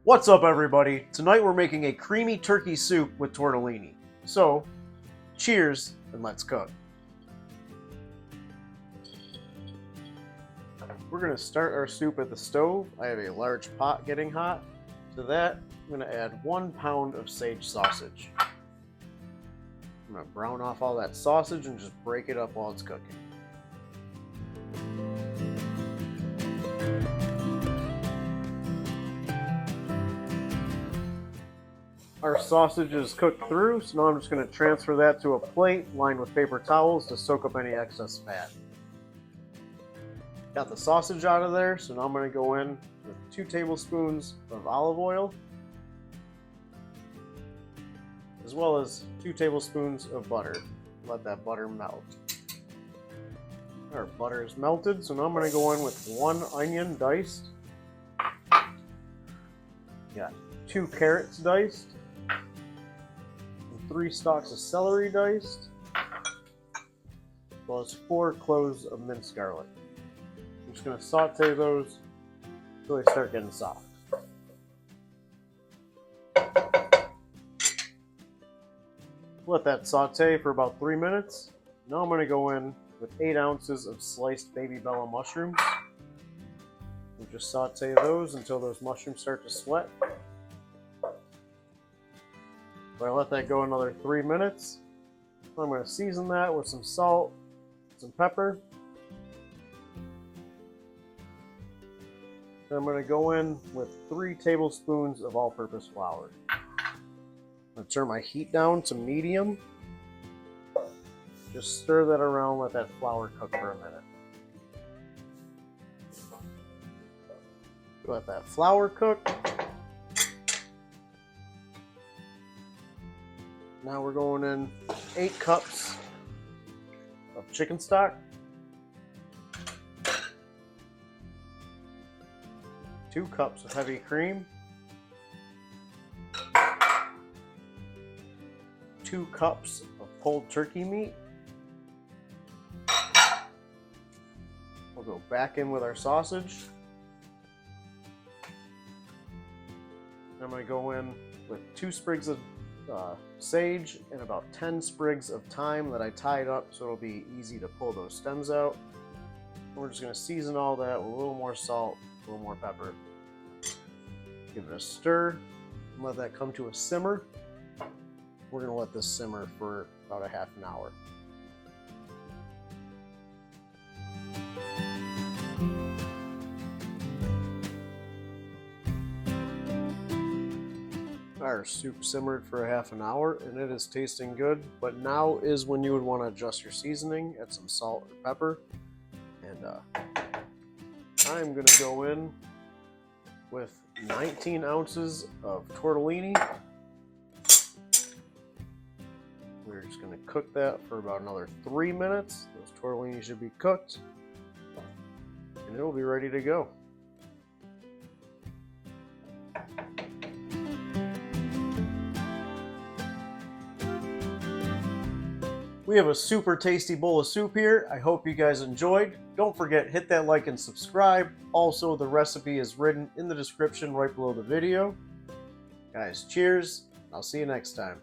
What's up, everybody? Tonight we're making a creamy turkey soup with tortellini. So, cheers and let's cook. We're going to start our soup at the stove. I have a large pot getting hot. To that, I'm going to add 1 pound of sage sausage. I'm going to brown off all that sausage and just break it up while it's cooking. Our sausage is cooked through, so now I'm just going to transfer that to a plate lined with paper towels to soak up any excess fat. Got the sausage out of there, so now I'm going to go in with 2 tablespoons of olive oil, as well as 2 tablespoons of butter. Let that butter melt. Our butter is melted, so now I'm going to go in with 1 onion diced. Got 2 carrots diced. 3 stalks of celery diced, as well as 4 cloves of minced garlic. I'm just going to saute those until they start getting soft. Let that saute for about 3 minutes. Now I'm going to go in with 8 ounces of sliced baby bella mushrooms. We'll just saute those until those mushrooms start to sweat. I let that go another 3 minutes. I'm going to season that with some salt, some pepper. Then I'm going to go in with 3 tablespoons of all-purpose flour. I'm going to turn my heat down to medium. Just stir that around, let that flour cook for a minute. Let that flour cook. Now we're going in 8 cups of chicken stock, 2 cups of heavy cream, 2 cups of pulled turkey meat. We'll go back in with our sausage. I'm going to go in with 2 sprigs of sage and about 10 sprigs of thyme that I tied up so it'll be easy to pull those stems out. And we're just going to season all that with a little more salt, a little more pepper. Give it a stir and let that come to a simmer. We're going to let this simmer for about a half an hour. Our soup simmered for a half an hour and it is tasting good, but now is when you would want to adjust your seasoning, add some salt or pepper. And I'm going to go in with 19 ounces of tortellini. We're just going to cook that for about another 3 minutes. Those tortellini should be cooked and it'll be ready to go. We have a super tasty bowl of soup here. I hope you guys enjoyed. Don't forget, hit that like and subscribe. Also, the recipe is written in the description right below the video. Guys, cheers. I'll see you next time.